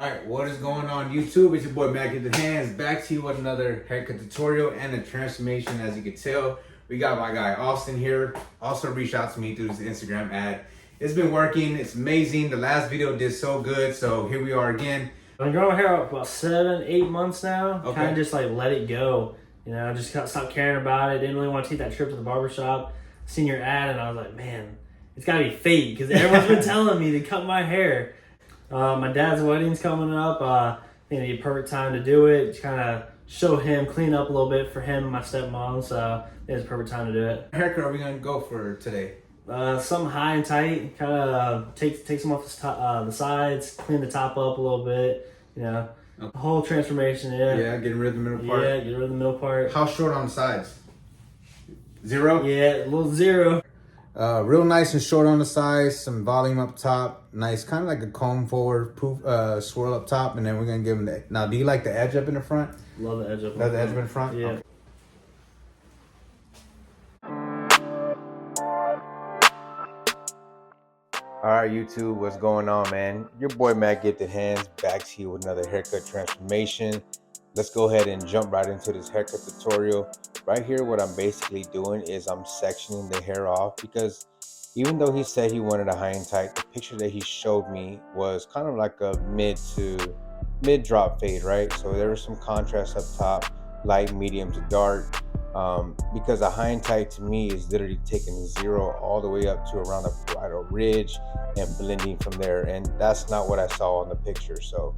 Alright, what is going on YouTube? It's your boy Mac at the Hands, back to you with another haircut tutorial and a transformation. As you can tell, we got my guy Austin here. Also reached out to me through his Instagram ad. It's been working, it's amazing. The last video did so good, so here we are again. I've been growing hair about 7-8 months now. Okay. Kind of just like let it go. You know, I just stopped caring about it. Didn't really want to take that trip to the barber shop. Seen your ad and I was like, man, it's gotta be fake because everyone's been telling me to cut my hair. My dad's wedding's coming up. I think it'd be a perfect time to do it. Just kind of show him, clean up a little bit for him and my stepmom. So it's a perfect time to do it. What haircut are we gonna go for today? Something high and tight. Kind of take some off the sides, clean the top up a little bit. You know, Okay. the whole transformation. Yeah, Getting rid of the middle part. Yeah, get rid of the middle part. How short on the sides? 0? Yeah, a little 0. Real nice and short on the sides, some volume up top, nice, kind of like a comb forward swirl up top, and then we're gonna give them that. Now, do you like the edge up in the front? Love the edge up. Love the edge up in the front? Yeah. Okay. Alright YouTube, what's going on, man? Your boy Matt Get the Hands back to you with another haircut transformation. Let's go ahead and jump right into this haircut tutorial. Right here, what I'm basically doing is I'm sectioning the hair off, because even though he said he wanted a high and tight, the picture that he showed me was kind of like a mid drop fade, right? So there was some contrast up top, light, medium to dark. Because a high and tight to me is literally taking 0 all the way up to around the parietal ridge and blending from there, and that's not what I saw on the picture. So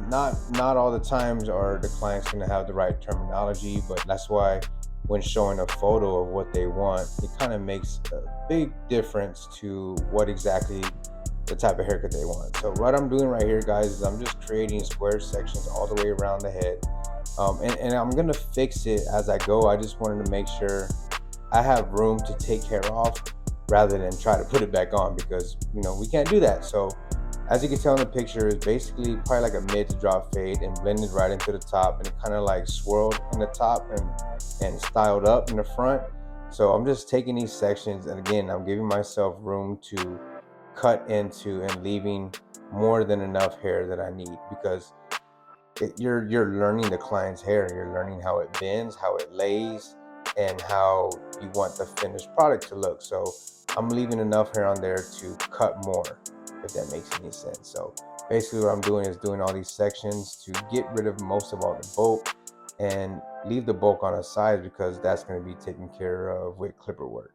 not all the times are the clients going to have the right terminology, but that's why when showing a photo of what they want, it kind of makes a big difference to what exactly the type of haircut they want. So what I'm doing right here, guys, is I'm just creating square sections all the way around the head. And I'm gonna fix it as I go. I just wanted to make sure I have room to take hair off rather than try to put it back on, because you know we can't do that. So as you can tell in the picture, it's basically probably like a mid to drop fade and blended right into the top, and it kind of like swirled in the top and styled up in the front. So I'm just taking these sections, and again, I'm giving myself room to cut into and leaving more than enough hair that I need, because you're learning the client's hair. You're learning how it bends, how it lays, and how you want the finished product to look. So I'm leaving enough hair on there to cut more, if that makes any sense. So basically what I'm doing is doing all these sections to get rid of most of all the bulk and leave the bulk on the sides, because that's going to be taken care of with clipper work.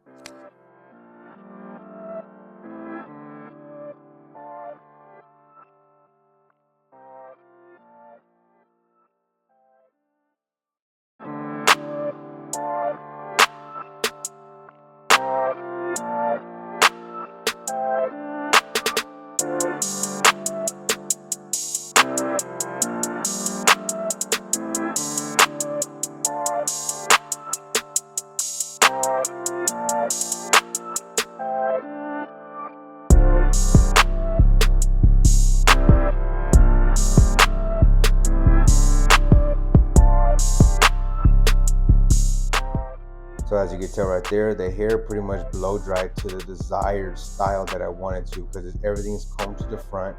So as you can tell right there, the hair pretty much blow dried to the desired style that I wanted to, because everything's combed to the front.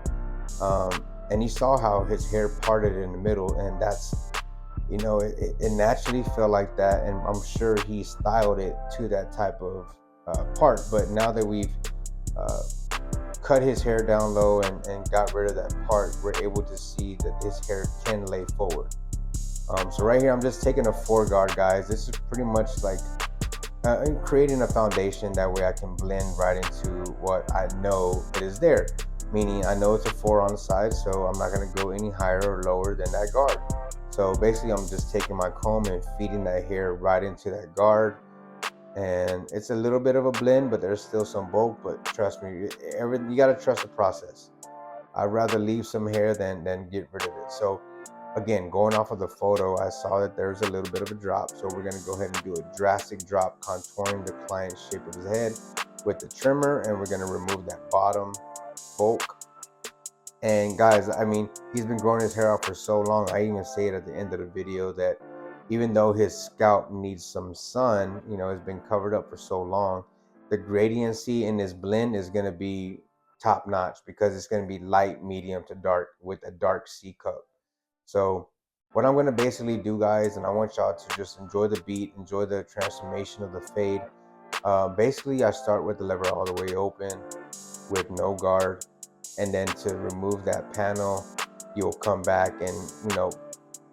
And you saw how his hair parted in the middle, and that's, you know, it naturally felt like that, and I'm sure he styled it to that type of part. But now that we've cut his hair down low and got rid of that part, we're able to see that his hair can lay forward. So right here, I'm just taking a 4-guard, guys. This is pretty much like creating a foundation. That way I can blend right into what I know it is there. Meaning I know it's a 4 on the side, so I'm not going to go any higher or lower than that guard. So basically I'm just taking my comb and feeding that hair right into that guard. And it's a little bit of a blend, but there's still some bulk. But trust me, you got to trust the process. I'd rather leave some hair than get rid of it. So again, going off of the photo, I saw that there's a little bit of a drop. So we're going to go ahead and do a drastic drop, contouring the client's shape of his head with the trimmer. And we're going to remove that bottom bulk. And guys, I mean, he's been growing his hair out for so long. I even say it at the end of the video that even though his scalp needs some sun, you know, it's been covered up for so long, the gradiency in this blend is going to be top notch because it's going to be light, medium to dark with a dark C cup. So what I'm going to basically do, guys, and I want y'all to just enjoy the beat, enjoy the transformation of the fade. Basically, I start with the lever all the way open with no guard, and then to remove that panel, you'll come back and,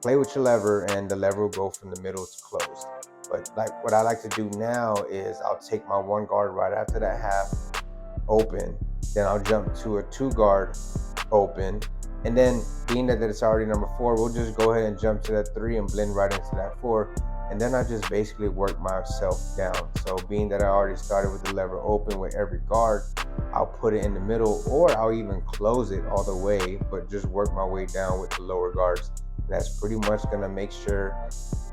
play with your lever, and the lever will go from the middle to closed. But like what I like to do now is I'll take my one guard right after that half open, then I'll jump to a two guard open, and then being that it's already number 4, we'll just go ahead and jump to that 3 and blend right into that 4, and then I just basically work myself down. So being that I already started with the lever open with every guard, I'll put it in the middle, or I'll even close it all the way, but just work my way down with the lower guards. That's pretty much gonna make sure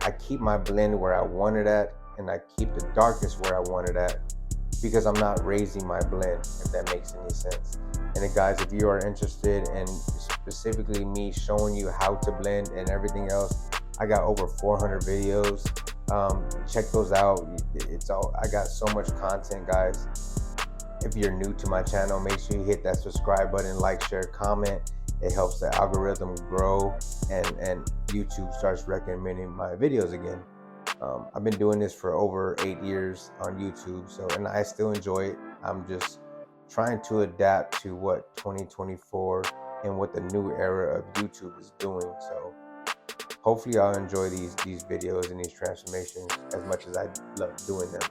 I keep my blend where I want it at, and I keep the darkness where I want it at, because I'm not raising my blend, if that makes any sense. And then guys, if you are interested in specifically me showing you how to blend and everything else, I got over 400 videos. Check those out. I got so much content, guys. If you're new to my channel, make sure you hit that subscribe button, like, share, comment. It helps the algorithm grow, and YouTube starts recommending my videos again. I've been doing this for over 8 years on YouTube, and I still enjoy it. I'm just trying to adapt to what 2024 and what the new era of YouTube is doing. So hopefully y'all enjoy these videos and these transformations as much as I love doing them.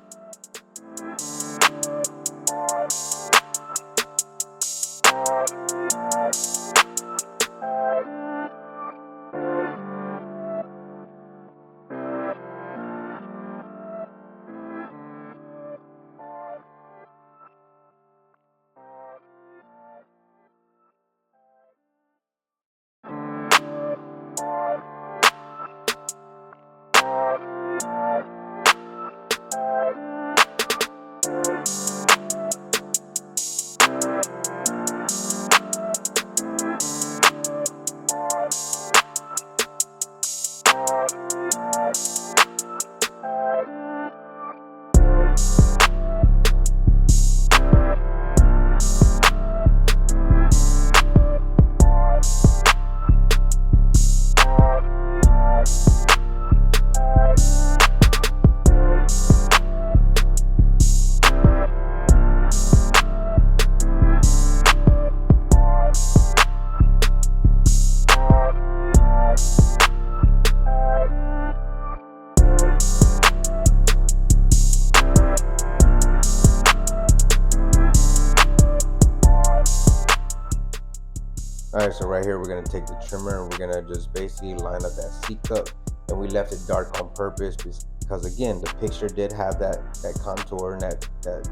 Alright, so right here we're going to take the trimmer and we're going to just basically line up that C cup, and we left it dark on purpose because again, the picture did have that contour and that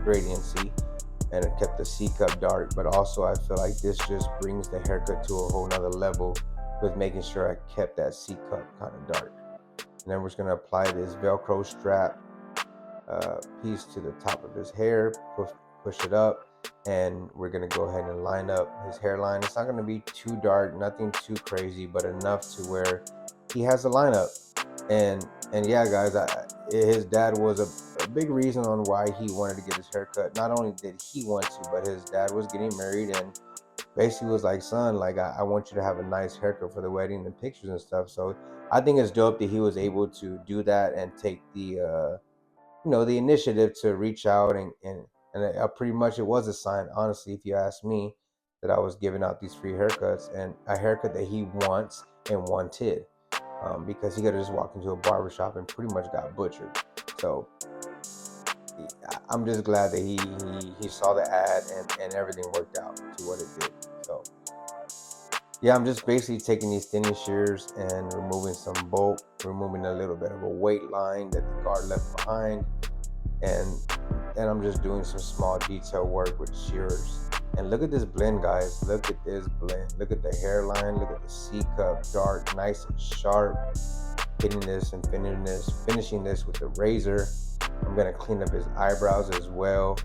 gradiency, and it kept the C cup dark. But also I feel like this just brings the haircut to a whole nother level with making sure I kept that C cup kind of dark. And then we're just going to apply this Velcro strap piece to the top of his hair, push it up, and we're gonna go ahead and line up his hairline. It's not gonna be too dark, nothing too crazy, but enough to where he has a lineup. And yeah, guys, his dad was a big reason on why he wanted to get his haircut. Not only did he want to, but his dad was getting married and basically was like, son, like I want you to have a nice haircut for the wedding and pictures and stuff. So I think it's dope that he was able to do that and take the the initiative to reach out, and pretty much it was a sign, honestly, if you ask me, that I was giving out these free haircuts, and a haircut that he wants and wanted, because he could have just walked into a barbershop and pretty much got butchered. So I'm just glad that he saw the ad and everything worked out to what it did. So yeah, I'm just basically taking these thinning shears and removing some bulk, removing a little bit of a weight line that the guard left behind, and I'm just doing some small detail work with shears. And look at this blend, guys. Look at this blend. Look at the hairline. Look at the C cup, dark, nice and sharp. Hitting this and finishing this with the razor. I'm gonna clean up his eyebrows as well.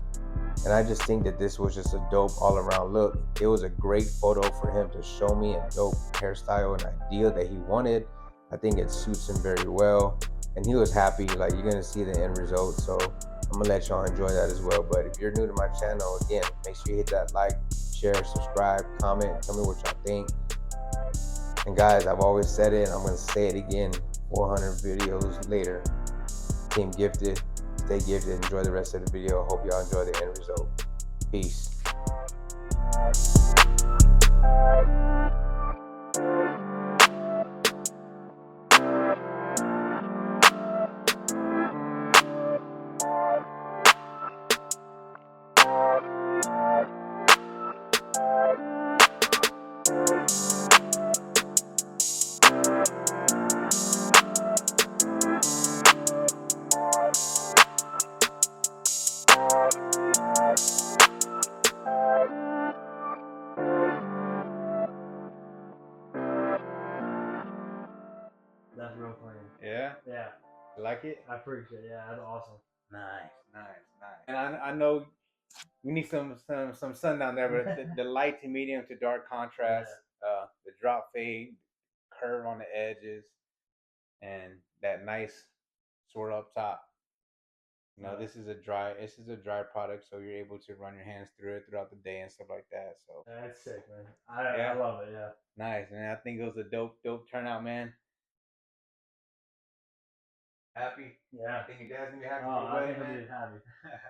And I just think that this was just a dope all around look. It was a great photo for him to show me a dope hairstyle and idea that he wanted. I think it suits him very well. And he was happy. Like, you're gonna see the end result. So I'm gonna let y'all enjoy that as well. But if you're new to my channel, again, make sure you hit that like, share, subscribe, comment, tell me what y'all think. And guys, I've always said it, and I'm gonna say it again. 400 videos later, Team Gifted, stay gifted. Enjoy the rest of the video. Hope y'all enjoy the end result. Peace. That's real clean. Yeah? Yeah. You like it? I appreciate it. Yeah, that's awesome. Nice. And I know we need some sun down there, but the light to medium to dark contrast, the drop fade, curve on the edges, and that nice swirl up top. You know, this is a dry product, so you're able to run your hands through it throughout the day and stuff like that. So That's sick, man. I love it. Yeah. nice, and I think it was a dope turnout, man. Happy? Yeah. I think your dad's gonna be happy Oh, for the I wedding, think man. I'll be happy.